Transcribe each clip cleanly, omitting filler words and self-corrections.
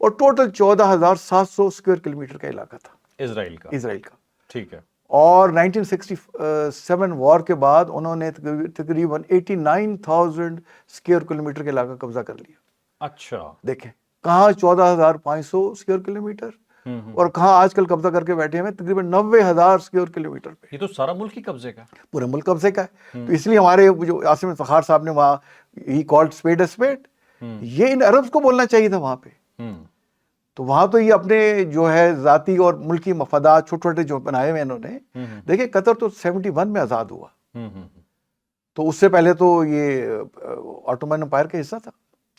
اور total 14,700 square kilometre کا علاقہ تھا اسرائیل کا. اسرائیل کا. ٹھیک ہے. اور 1967 وار کے بعد انہوں نے تقریباً 89,000 اسکوائر کلومیٹر کا علاقہ قبضہ کر لیا. اچھا. دیکھیں کہاں 14,500 اسکوائر کلومیٹر اور کہاں آج کل قبضہ کر کے بیٹھے ہیں تقریباً 90,000 اسکوائر کلومیٹر پہ. یہ تو سارا ملک ہی قبضے کا ہے. پورے ملک قبضے کا ہے. تو اس لیے ہمارے جو عاصم افتخار صاحب نے وہاں ہی کالڈ اسپیڈ اسپیڈ، یہ ان عربز کو بولنا چاہیے تھا وہاں پہ. تو وہاں تو یہ اپنے جو ہے ذاتی اور ملکی مفادات چھوٹے چھوٹے جو بنائے ہوئے انہوں نے. دیکھیں قطر تو 71 میں آزاد ہوا، تو اس سے پہلے تو یہ آٹومن امپائر کا حصہ تھا.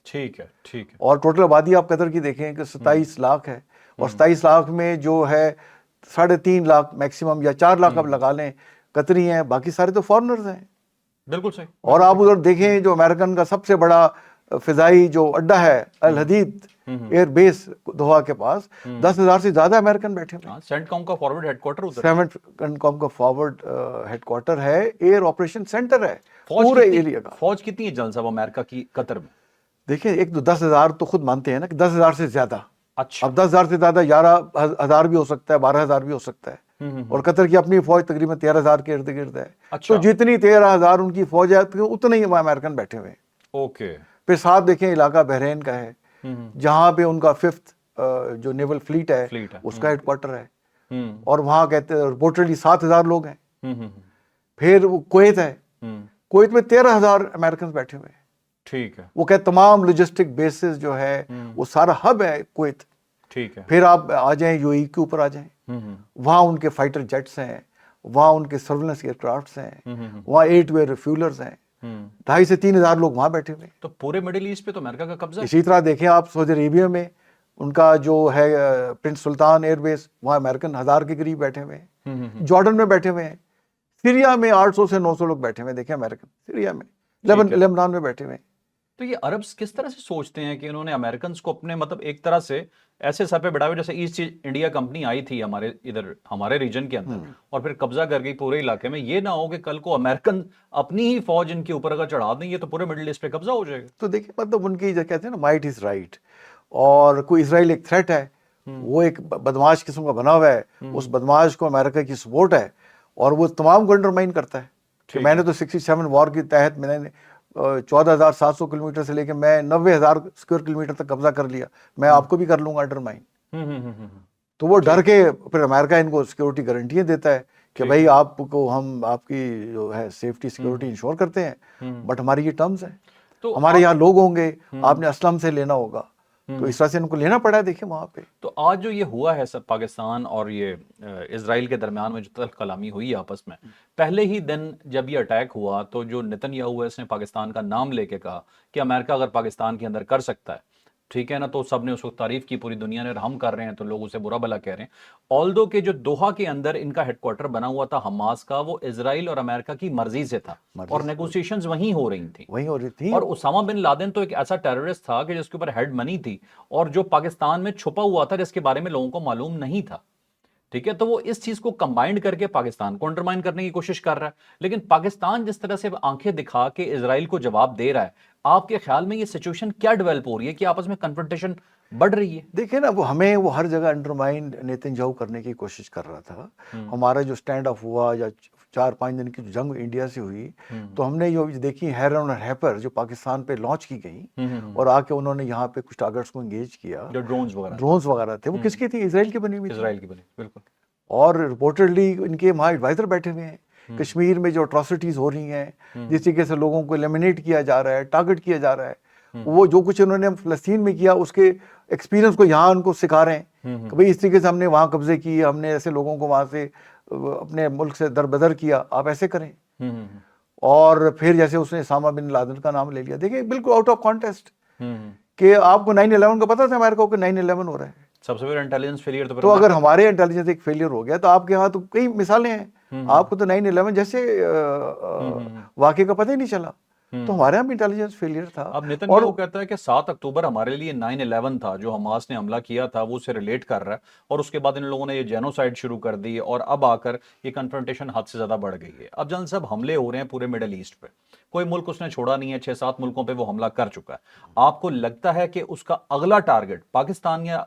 ٹھیک ہے. ٹھیک ہے. اور ٹوٹل آبادی آپ قطر کی دیکھیں کہ 27 لاکھ ہے، اور 27 لاکھ میں جو ہے 3.5 لاکھ میکسیمم یا 4 لاکھ آپ لگا لیں قطری ہیں، باقی سارے تو فارنرز ہیں. بالکل صحیح. اور آپ ادھر دیکھیں جو امریکن کا سب سے بڑا فضائی جو اڈا ہے الحدید ایئر بیس دوحہ کے پاس، 10,000 سے زیادہ امریکن بیٹھے ہوئے. سینٹ کام کا فارورڈ ہیڈ کوارٹر ادھر. سینٹ کام کا فارورڈ ہیڈ کوارٹر ہے، ایئر آپریشن سینٹر ہے پورے ایریا کا. فوج کتنی ہے جنرل صاحب امریکہ کی قطر میں؟ دیکھیں ایک تو 10,000 تو خود مانتے ہیں نا کہ 10,000 سے زیادہ. اچھا. اب 10,000 سے زیادہ 11,000 بھی ہو سکتا ہے، 12,000 بھی ہو سکتا ہے. اور قطر کی اپنی فوج تقریباً 13,000 کے ارد گرد ہے. تو جتنی 13,000 ان کی فوج ہے اتنے ہی وہاں امریکن بیٹھے ہوئے ہیں. اوکے. پھر ساتھ دیکھیں علاقہ بحرین کا ہے، جہاں پہ ان کا 5th جو نیول فلیٹ ہے اس کا ہیڈ کوارٹر ہے. اور وہاں کہتے ہیں رپورٹڈلی 7,000 لوگ ہیں. پھر وہ کویت ہے، کویت میں 13,000 امریکن بیٹھے ہوئے ہیں. ٹھیک ہے. وہ کہ تمام لوجسٹک بیسز جو ہے وہ سارا ہب ہے کویت. ٹھیک ہے. پھر آپ آ جائیں یو ای کے اوپر آ جائیں، وہاں ان کے فائٹر جیٹس ہیں، وہاں ان کے سرولنس ایئر کرافٹس ہیں، وہاں 8 وے ریفیولرز ہیں. 2,500 سے 3,000 لوگ وہاں بیٹھے ہوئے. تو پورے مڈل ایسٹ پہ تو امریکہ کا قبضہ ہے. اسی طرح دیکھیں آپ سعودی عربیہ میں ان کا جو ہے پرنس سلطان ایئر بیس، وہاں امریکن 1,000 کے قریب بیٹھے ہوئے ہیں. جارڈن میں بیٹھے ہوئے ہیں. سیریا میں 800 سے 900 لوگ بیٹھے ہوئے ہیں. دیکھیں امریکن سیریا میں، لیبنان میں بیٹھے ہوئے ہیں. تو یہ عربز کس طرح سے سوچتے ہیں کہ انہوں نے امریکنز کو اپنے مطلب ایک طرح سے ایسے سر پہ بڑھا ہوئے جیسے ایسٹ انڈیا کمپنی آئی تھی ہمارے ادھر ہمارے ریجن کے اندر اور پھر قبضہ کر گئی پورے علاقے میں. یہ نہ ہو کہ کل کو امریکن اپنی ہی فوج ان کے اوپر اگر چڑھا دیں یہ تو پورے مڈل ایسٹ پہ قبضہ ہو جائے گا. تو دیکھیں مطلب ان کی جو کہتے ہیں نا مائٹ از رائٹ، اور کوئی اسرائیل ایک تھریٹ ہے، وہ ایک بدماش قسم کا بنا ہوا ہے. اس بدماش کو امریکہ کی سپورٹ ہے اور وہ تمام کو انڈرمائن کرتا ہے. کہ میں نے تو 67 وار کے تحت میں نے 14,700 کلومیٹر سے لے کے میں 90,000 اسکوائر کلومیٹر تک قبضہ کر لیا، میں آپ کو بھی کر لوں گا انڈرمائن. تو وہ ڈر کے پھر امریکہ ان کو سیکورٹی گارنٹیاں دیتا ہے کہ بھائی آپ کو ہم آپ کی جو ہے سیفٹی سیکورٹی انشور کرتے ہیں، بٹ ہماری یہ ٹرمز ہیں. تو ہمارے یہاں لوگ ہوں گے، آپ نے اسلم سے لینا ہوگا. تو اس طرح سے ان کو لینا پڑا ہے. دیکھیں وہاں پہ تو آج جو یہ ہوا ہے سب پاکستان اور یہ اسرائیل کے درمیان میں جو تلخ کلامی ہوئی آپس میں، پہلے ہی دن جب یہ اٹیک ہوا تو جو نتن یاہو ہے اس نے پاکستان کا نام لے کے کہا کہ امریکہ اگر پاکستان کے اندر کر سکتا ہے ٹھیک ہے نا، تو سب نے اس وقت تعریف کی پوری دنیا نے، اور ہم کر رہے ہیں تو لوگ اسے برا بھلا کہہ رہے ہیں. آلدو کہ جو دوحہ کے اندر ان کا ہیڈ کوارٹر بنا ہوا تھا حماس کا، وہ اسرائیل اور امریکہ کی مرضی سے تھا اور نیگوسیشنز وہیں ہو رہی تھیں. اور اسامہ بن لادن تو ایک ایسا ٹیررسٹ تھا کہ جس کے اوپر ہیڈ منی تھی اور جو پاکستان میں چھپا ہوا تھا جس کے بارے میں لوگوں کو معلوم نہیں تھا. ٹھیک ہے. تو وہ اس چیز کو کمبائنڈ کر کے پاکستان کو انڈرمائن کرنے کی کوشش کر رہا ہے. لیکن پاکستان جس طرح سے آنکھیں دکھا کے اسرائیل کو جواب دے رہا ہے، آپ کے خیال میں یہ سچویشن کیا ڈیولپ ہو رہی ہے کہ آپس میں کنفرنٹیشن بڑھ رہی ہے؟ دیکھیں نا وہ ہر جگہ انڈرمائن نیتن یاہو کرنے کی کوشش کر رہا تھا. ہمارا جو سٹینڈ آف ہوا یا 4-5 دن کی جنگ انڈیا سے ہوئی، تو ہم نے یہ دیکھی ہیرن اور ہیپر جو پاکستان پہ لانچ کی گئی اور آ کے انہوں نے یہاں پہ کچھ ٹارگٹس کو انگیج کیا. جو ڈرونز وغیرہ تھے وہ کس کی تھی؟ اسرائیل کی بنی ہوئی. اسرائیل کی بنی، بالکل. اور رپورٹڈلی ان کے وہاں ایڈوائزر بیٹھے ہوئے ہیں. کشمیر میں جو اٹراسٹیز ہو رہی ہیں، جس طریقے سے لوگوں کو ایلیمینیٹ کیا جا رہا ہے، ٹارگٹ کیا جا رہا ہے، وہ جو کچھ انہوں نے فلسطین میں کیا اس کے ایکسپیرینس کو یہاں ان کو سکھا رہے ہیں کہ بھئی اس طریقے سے ہم نے وہاں قبضے کیے، ہم نے ایسے لوگوں کو وہاں سے اپنے ملک سے دربدر کیا، آپ ایسے کریں. اور پھر جیسے اس نے اسامہ بن لادن کا نام لے لیا. دیکھیں بالکل آؤٹ آف کانٹیسٹ کہ آپ کو 9/11 کا پتا تھا امریکہ کو کہ 9/11 ہو رہا ہے. سب سے بڑا انٹیلیجنس فیلئر تو اگر ہمارے انٹیلیجنس ایک فیلئر ہو گیا تو آپ کے ہاں تو کئی مثالیں ہیں. آپ کو تو 9/11 جیسے واقعے کا پتہ ہی نہیں چلا. تو ہمارے یہاں بھی انٹیلیجنس فیلئر تھا. اب نتن یاہو کہتا ہے کہ 7 اکتوبر ہمارے لیے 9/11 تھا، جو حماس نے حملہ کیا تھا وہ اسے ریلیٹ کر رہا ہے، اور اس کے بعد ان لوگوں نے یہ جینوسائیڈ شروع کر دی اور اب آ کر یہ کنفرنٹیشن حد سے زیادہ بڑھ گئی ہے. اب جنرل صاحب حملے ہو رہے ہیں پورے مڈل ایسٹ پہ، کوئی ملک اس نے چھوڑا نہیں ہے, 6-7 ملکوں پہ وہ حملہ کر چکا ہے. آپ کو لگتا ہے کہ اس کا اگلا ٹارگٹ پاکستان یا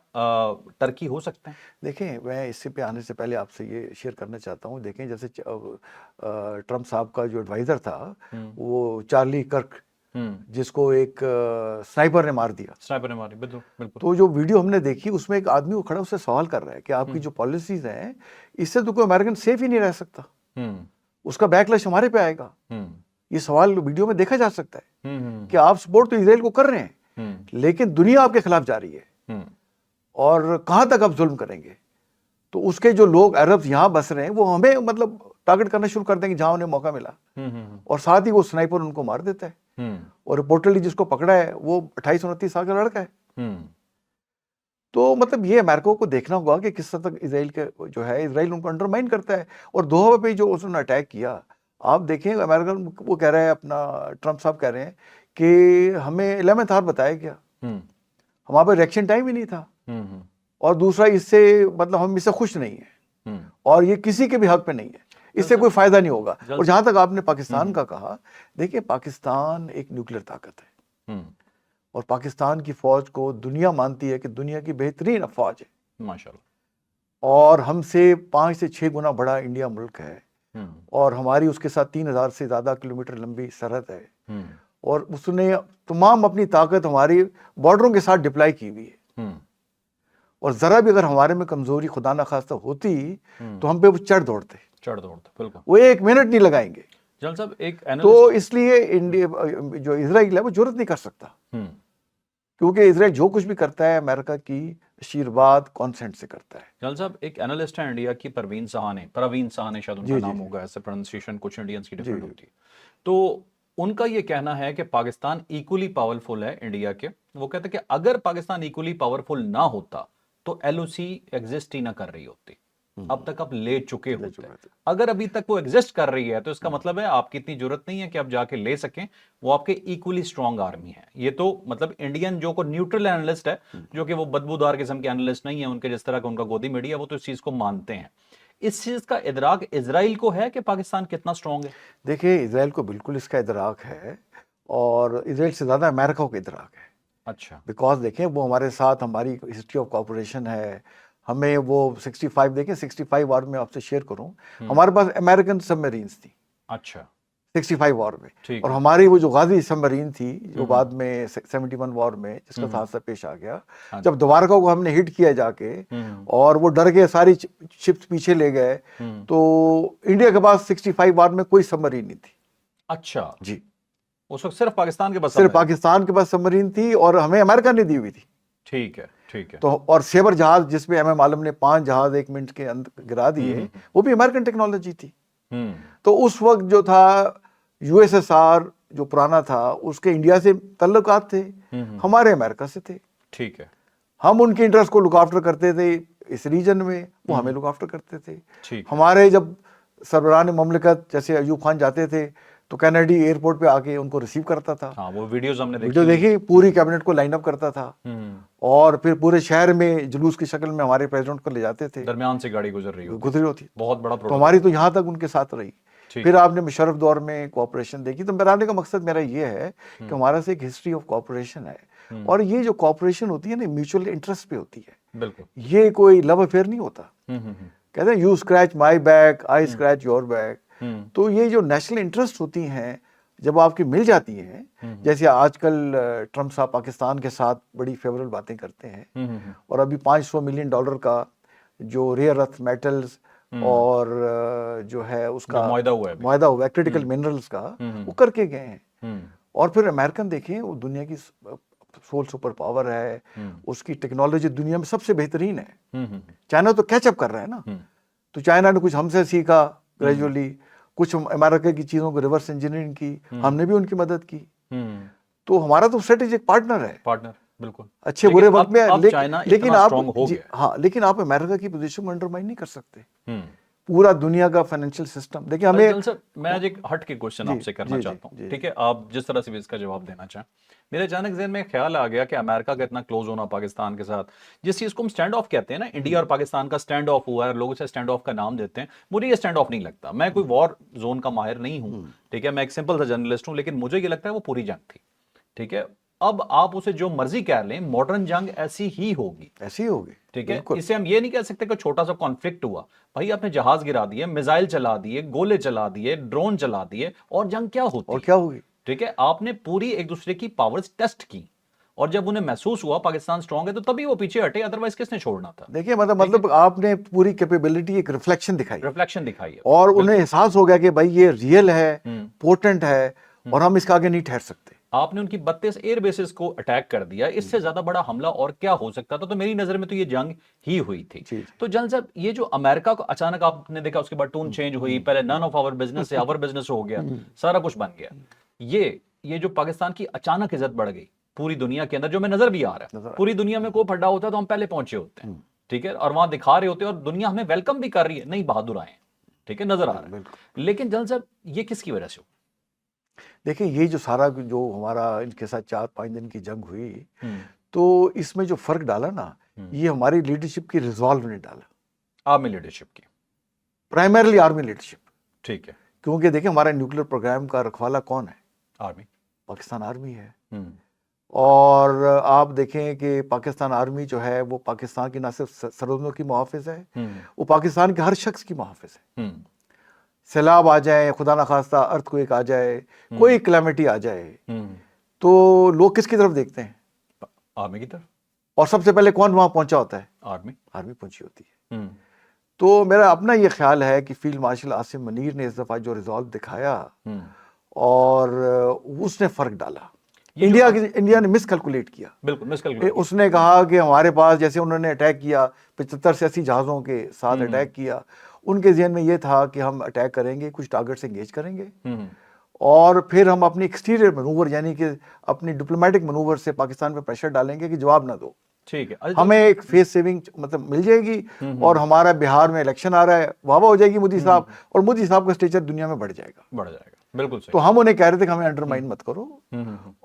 ترکی ہو سکتے ہیں؟ دیکھیں, میں اس سے پہ آنے سے پہلے آپ سے یہ شیئر کرنا چاہتا ہوں. دیکھیں جیسے ٹرمپ صاحب کا جو ایڈوائزر تھا وہ چارلی کرک, جس کو ایک سنائپر نے مار دیا, سنائپر نے ماری, بالکل. تو جو ویڈیو ہم نے دیکھی اس میں ایک آدمی کو کھڑا اس سے سوال کر رہا ہے کہ آپ کی جو پالیسیز ہیں اس سے تو کوئی امریکن سیف ہی نہیں رہ سکتا, اس کا بیک لش ہمارے پہ آئے گا. یہ سوال ویڈیو میں دیکھا جا سکتا ہے کہ آپ سپورٹ تو اسرائیل کو کر رہے ہیں لیکن دنیا آپ کے خلاف جا رہی ہے, اور کہاں تک آپ ظلم کریں گے. تو اس کے جو لوگ عرب یہاں بس رہے ہیں وہ ہمیں مطلب ٹارگٹ کرنا شروع کر دیں گے جہاں انہیں موقع ملا, اور ساتھ ہی وہ سنائپر ان کو مار دیتا ہے. اور رپورٹلی جس کو پکڑا ہے وہ 28-29 سال کا لڑکا ہے. تو مطلب یہ امریکہ کو دیکھنا ہوگا کہ کس حد تک اسرائیل کے جو ہے اسرائیل ان کو انڈرمائن کرتا ہے. اور دوحہ پہ جو اس نے اٹیک کیا, آپ دیکھیں امریکن وہ کہہ رہے ہیں, اپنا ٹرمپ صاحب کہہ رہے ہیں کہ ہمیں 11th آور بتایا گیا, ہمارے پاس ریئیکشن ٹائم ہی نہیں تھا, اور دوسرا اس سے مطلب ہم اس سے خوش نہیں ہیں, اور یہ کسی کے بھی حق پہ نہیں ہے, اس سے کوئی فائدہ نہیں ہوگا. اور جہاں تک آپ نے پاکستان کا کہا, دیکھیں پاکستان ایک نیوکلیر طاقت ہے, اور پاکستان کی فوج کو دنیا مانتی ہے کہ دنیا کی بہترین فوج ہے ماشاءاللہ, اور ہم سے 5 سے 6 گنا بڑا انڈیا ملک ہے, اور ہماری اس کے ساتھ 3000 سے زیادہ کلومیٹر لمبی سرحد ہے, اور اس نے تمام اپنی طاقت ہماری بارڈروں کے ساتھ ڈپلائی کی ہوئی ہے. اور ذرا بھی اگر ہمارے میں کمزوری خدا نخواستہ ہوتی تو ہم پہ وہ چڑھ دوڑتے, بالکل, وہ 1 منٹ نہیں لگائیں گے. جل صاحب ایک تو اس لیے انڈیا جو اسرائیل ہے وہ جرت نہیں کر سکتا, کیونکہ اسرائیل جو کچھ بھی کرتا ہے امریکہ کی آشیرواد کانسنٹ سے کرتا ہے. جل صاحب ایک اینالسٹ ہے انڈیا کی, پروین سہانے شاید ان کا نام ہوگا, ایسے پروننسیشن کچھ انڈینس کی ڈیفرنٹ ہوتی ہے, تو ان کا یہ کہنا ہے کہ پاکستان ایکولی پاورفل ہے انڈیا کے. وہ کہتے ہیں کہ اگر پاکستان ایکولی پاورفل نہ ہوتا تو ایل او سی ایگزسٹ ہی نہ کر رہی ہوتی, اب تک آپ لے چکے ہوتے. اگر ابھی تک وہ ایگزسٹ کر رہی ہے تو اس کا مطلب ہے آپ کی اتنی ضرورت نہیں ہے کہ آپ جا کے لے سکیں, وہ آپ کے ایکولی سٹرونگ آرمی ہے. یہ تو مطلب انڈین جو کو نیوٹرل اینالسٹ ہے, جو کہ وہ بدبودار قسم کے اینالسٹ نہیں ہے ان کے جس طرح کا ان کا گودی میڈیا, وہ تو اس چیز کو مانتے ہیں. اس چیز کا ادراک اسرائیل کو ہے کہ پاکستان کتنا سٹرونگ ہے؟ دیکھیں اسرائیل کو بالکل اس کا ادراک ہے, اور اسرائیل سے زیادہ امریکہ کو ادراک ہے. اچھا, بیکاز دیکھیں وہ ہمارے ساتھ ہماری ہسٹری آف کوآپریشن ہے. ہمیں وہ 65 دیکھیں 65 وار میں آپ سے شیئر کروں, ہمارے پاس امریکن سب میرینز تھی. اچھا, 65 وار میں, اور ہماری وہ جو غازی سب مرین تھی جو بعد میں 71 وار میں جس کا حادثہ پیش آ گیا, جب دوبارہ کو ہم نے ہٹ کیا جا کے اور وہ ڈر کے ساری شپس پیچھے لے گئے, تو انڈیا کے پاس 65 وار میں کوئی سب مرین نہیں تھی. اچھا جی, اس وقت صرف پاکستان کے پاس, صرف پاکستان کے پاس سب مرین تھی, اور ہمیں امریکہ نے دی ہوئی تھی. ٹھیک ہے, ٹھیک ہے. تو اور سیبر جہاز جس میں ایم عالم نے 5 جہاز 1 منٹ کے اندر گرا دیے, وہ بھی امریکن ٹیکنالوجی تھی. تو اس وقت جو تھا یو ایس ایس آر جو پرانا تھا اس کے انڈیا سے تعلقات تھے, ہمارے امریکہ سے تھے. ٹھیک ہے, ہم ان کے انٹرسٹ کو لک آفٹر کرتے تھے اس ریجن میں, وہ ہمیں لک آفٹر کرتے تھے. ہمارے جب سربراہان مملکت جیسے ایوب خان جاتے تھے تو کینیڈی ایئرپورٹ پہ آ کے ان کو ریسیو کرتا تھا. وہ ویڈیوز ہم نے ویڈیو دیکھی, پوری کیبنٹ کو لائن اپ کرتا تھا, اور پھر پورے شہر میں جلوس کی شکل میں ہمارے پریزیڈنٹ کو لے جاتے تھے, درمیان سے گاڑی گزری ہوتی, بہت بڑا. تو ہماری تو یہاں تک ان کے ساتھ رہی. پھر آپ نے مشرف دور میں کوآپریشن دیکھی. تو میرا آنے کا مقصد میرا یہ ہے کہ ہمارا سے ایک ہسٹری آف کوآپریشن ہے, اور یہ جو کوآپریشن ہوتی ہے نا میوچل انٹرسٹ پہ ہوتی ہے. بالکل, یہ کوئی لو افیئر نہیں ہوتا. کہتے ہیں you scratch my back, I scratch your back. تو یہ جو نیشنل انٹرسٹ ہوتی ہیں جب آپ کی مل جاتی ہیں, جیسے آج کل ٹرمپ صاحب پاکستان کے ساتھ بڑی فیوریبل باتیں کرتے ہیں, اور ابھی $500 ملین کا جو ریئر ارتھ میٹلز اور جو ہے اس کا معاہدہ ہوا ہے کریٹیکل منرلز کا, وہ کر کے گئے ہیں. اور پھر امریکن دیکھیں, وہ دنیا کی سول سپر پاور ہے, اس کی ٹیکنالوجی دنیا میں سب سے بہترین ہے. چائنا تو کیچ اپ کر رہا ہے نا, تو چائنا نے کچھ ہم سے سیکھا گریجولی, کچھ امریکہ کی چیزوں کو ریورس انجینئرنگ کی, ہم نے بھی ان کی مدد کی. تو ہمارا تو اسٹریٹجک پارٹنر ہے, بالکل اچھے برے وقت میں. لیکن آپ, ہاں, لیکن آپ امریکہ کی پوزیشن کو انڈرمائن نہیں کر سکتے. پورا دنیا کا فائنینشیل سسٹم دیکھیں ہمیں جلال صاحب میں آج ایک ہٹ کے کوشچن آپ سے کرنا چاہتا ہوں، ٹھیک ہے، آپ جس طرح سے بھی اس کا جواب دینا چاہیں. میرے اچانک ذہن میں خیال آ گیا کہ امریکہ کا اتنا کلوز ہونا پاکستان کے ساتھ، جس چیز کو ہم سٹینڈ آف کہتے ہیں نا، انڈیا اور پاکستان کا سٹینڈ آف ہوا ہے، لوگ اسے سٹینڈ آف کا نام دیتے ہیں. مجھے یہ سٹینڈ آف نہیں لگتا. میں کوئی وار زون کا ماہر نہیں ہوں، ٹھیک ہے، میں ایک سمپل سا جرنلسٹ ہوں، لیکن مجھے یہ لگتا ہے وہ پوری جنگ تھی. ٹھیک ہے، اب آپ اسے جو مرضی کہہ لیں، ماڈرن جنگ ایسی ہی ہوگی، ایسی ہوگی. ٹھیک ہے. اسے ہم یہ نہیں کہہ سکتے کہ چھوٹا سا کانفلکٹ ہوا. بھائی آپ نے جہاز گرا دیے، میزائل چلا دیے، گولے چلا دیے، ڈرون چلا دیے، اور جنگ کیا ہوتی اور کیا ہوگی. ٹھیک ہے. آپ نے پوری ایک دوسرے کی پاورز ٹیسٹ کی، اور جب انہیں محسوس ہوا پاکستان سٹرونگ ہے تو تبھی وہ پیچھے ہٹے، ادروائز کس نے چھوڑنا تھا. دیکھیں مطلب آپ نے پوری کیپیبلٹی ایک ریفلیکشن دکھائی، ریفلیکشن دکھائی ہے، اور انہیں احساس ہو گیا کہ بھائی یہ ریئل ہے، پورٹنٹ ہے، اور ہم اس کے آگے نہیں ٹھہر سکتے. آپ نے ان کی 32 ایئر بیسز کو اٹیک کر دیا. اس سے زیادہ بڑا حملہ اور کیا ہو سکتا تھا؟ تو میری نظر میں تو یہ جنگ ہی ہوئی تھی. تو جلال صاحب یہ جو امریکہ کو اچانک آپ نے دیکھا، اس کے بعد ٹون چینج ہوئی، پہلے نن آف آور بزنس سے آور بزنس ہو گیا، سارا کچھ بن گیا. یہ جو پاکستان کی اچانک عزت بڑھ گئی پوری دنیا کے اندر، جو میں نظر بھی آ رہا ہے، پوری دنیا میں کوئی پھڈا ہوتا ہے تو ہم پہلے پہنچے ہوتے ہیں، ٹھیک ہے، اور وہاں دکھا رہے ہوتے ہیں، اور دنیا ہمیں ویلکم بھی کر رہی ہے، نہیں بہادر آئے ہیں، ٹھیک ہے، نظر آ رہا ہے. لیکن جلال صاحب یہ کس کی وجہ سے ہو؟ دیکھیں یہ جو سارا جو ہمارا ان کے ساتھ 4-5 دن کی جنگ ہوئی، تو اس میں جو فرق ڈالا نا، یہ ہماری لیڈرشپ کی ریزالو نے ڈالا. آرمی لیڈرشپ کی، پرائمرلی آرمی لیڈرشپ. ٹھیک ہے. کیونکہ دیکھیں ہمارا نیوکلیر پروگرام کا رکھوالا کون ہے؟ آرمی، پاکستان آرمی ہے. اور آپ دیکھیں کہ پاکستان آرمی جو ہے وہ پاکستان کی نہ صرف سرحدوں کی محافظ ہے، وہ پاکستان کے ہر شخص کی محافظ ہے. سیلاب آ جائے، خدا نخواستہ ارتھ کوئک آ جائے، کوئی کلیمٹی آ جائے، تو لوگ کس کی طرف دیکھتے ہیں؟ آرمی کی طرف. اور سب سے پہلے کون وہاں پہنچا ہوتا ہے؟ آرمی پہنچی ہوتی ہے. تو میرا اپنا یہ خیال ہے کہ فیلڈ مارشل عاصم منیر نے اس دفعہ جو ریزالو دکھایا، اور اس نے فرق ڈالا. انڈیا نے مس کیلکولیٹ کیا. بالکل مس کیلکولیٹ. اس نے کہا کہ ہمارے پاس، جیسے انہوں نے اٹیک کیا 75 سے 80 جہازوں کے ساتھ اٹیک کیا، ان کے ذہن میں یہ تھا کہ ہم اٹیک کریں گے، کچھ ٹارگٹ سے انگیج کریں گے، اور پھر ہم اپنی ایکسٹیریئر منوور یعنی کہ اپنی ڈپلومیٹک منوور سے پاکستان پہ پریشر ڈالیں گے کہ جواب نہ دو. ٹھیک ہے. ہمیں ایک فیس سیونگ مطلب مل جائے گی، اور ہمارا بہار میں الیکشن آ رہا ہے، واہ واہ ہو جائے گی مودی صاحب، اور مودی صاحب کا اسٹیچر دنیا میں بڑھ جائے گا. بالکل صحیح. تو ہم انہیں کہہ رہے تھے کہ ہمیں انڈرمائن مت کرو.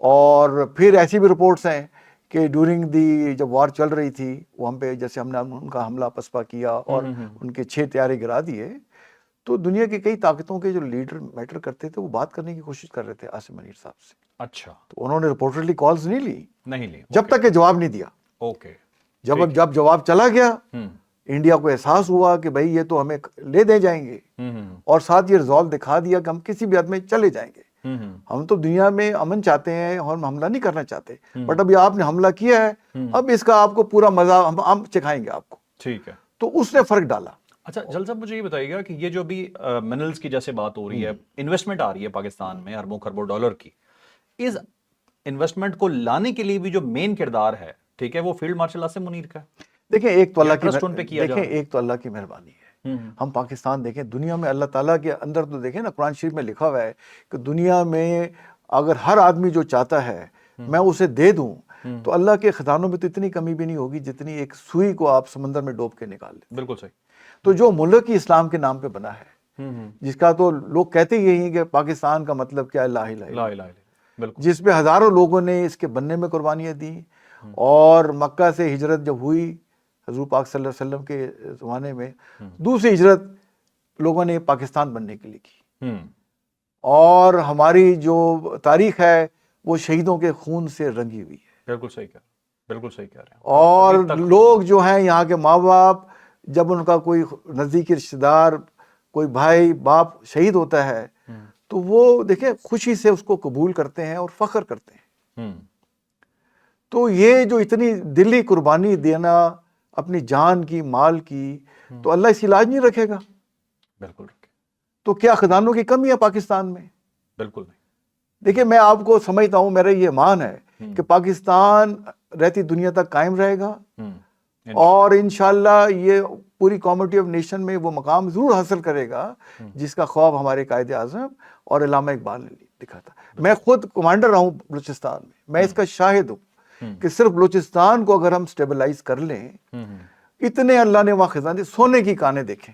اور پھر ایسی بھی رپورٹس ہیں کہ ڈیورنگ دی جب وار چل رہی تھی، وہ ہم پہ جیسے ہم نے ان کا حملہ پسپا کیا اور ان کے 6 طیارے گرا دیے، تو دنیا کی کئی طاقتوں کے جو لیڈر میٹر کرتے تھے وہ بات کرنے کی کوشش کر رہے تھے عاصم منیر صاحب سے. اچھا. تو انہوں نے رپورٹڈلی کالز نہیں لی جب تک کہ جواب نہیں دیا. اوکے. جب جواب چلا گیا، انڈیا کو احساس ہوا کہ بھائی یہ تو ہمیں لے دے جائیں گے، اور ساتھ یہ ریزالو دکھا دیا کہ ہم کسی بھی حد میں چلے جائیں گے. ہم تو دنیا میں امن چاہتے ہیں اور ہم حملہ نہیں کرنا چاہتے، بٹ ابھی آپ نے حملہ کیا ہے، اب اس کا آپ کو پورا مزہ ہم چکھائیں گے آپ کو. ٹھیک ہے. تو اس نے فرق ڈالا. اچھا جلال صاحب مجھے یہ بتائیے گا کہ یہ جو بھی منرلز کی جیسے بات ہو رہی ہے، انویسٹمنٹ آ رہی ہے پاکستان میں اربوں خربوں ڈالر کی، اس انویسٹمنٹ کو لانے کے لیے بھی جو مین کردار ہے، ٹھیک ہے، وہ فیلڈ مارشل عاصم منیر کا ہے. دیکھیں ایک تو اللہ کی مہربانی ہے. ہم پاکستان دیکھیں، دنیا میں اللہ تعالیٰ کے اندر تو دیکھیں نا، قرآن شریف میں لکھا ہوا ہے کہ دنیا میں اگر ہر آدمی جو چاہتا ہے میں اسے دے دوں، تو اللہ کے خزانوں میں تو اتنی کمی بھی نہیں ہوگی جتنی ایک سوئی کو آپ سمندر میں ڈوب کے نکال لیں. بالکل صحیح. تو جو ملک ہی اسلام کے نام پہ بنا ہے، جس کا تو لوگ کہتے ہی ہیں کہ پاکستان کا مطلب کیا ہے، لا الہ الا اللہ، جس پہ ہزاروں لوگوں نے اس کے بننے میں قربانیاں دی. اور مکہ سے ہجرت جب ہوئی حضور پاک صلی اللہ علیہ وسلم کے زمانے میں، دوسری ہجرت لوگوں نے پاکستان بننے کے لیے کی. اور ہماری جو تاریخ ہے وہ شہیدوں کے خون سے رنگی ہوئی ہے. بالکل صحیح کہہ رہے ہیں. اور لوگ جو ہیں یہاں کے ماں باپ، جب ان کا کوئی نزدیکی رشتہ دار، کوئی بھائی باپ شہید ہوتا ہے، تو وہ دیکھیں خوشی سے اس کو قبول کرتے ہیں اور فخر کرتے ہیں. تو یہ جو اتنی دلی قربانی دینا اپنی جان کی، مال کی، تو اللہ اس کی لاج نہیں رکھے گا. بالکل رکھے. تو کیا خزانوں کی کمی ہے پاکستان میں؟ بالکل نہیں. دیکھیں میں آپ کو سمجھتا ہوں، میرا یہ مان ہے کہ پاکستان رہتی دنیا تک قائم رہے گا، اور انشاءاللہ یہ پوری کمیونٹی آف نیشن میں وہ مقام ضرور حاصل کرے گا جس کا خواب ہمارے قائد اعظم اور علامہ اقبال نے لکھا تھا. میں خود کمانڈر رہا ہوں بلوچستان میں اس کا شاہد ہوں کہ صرف بلوچستان کو اگر ہم سٹیبلائز کر لیں، اتنے اللہ نے وہاں خزانے، سونے کی کانیں دیکھیں،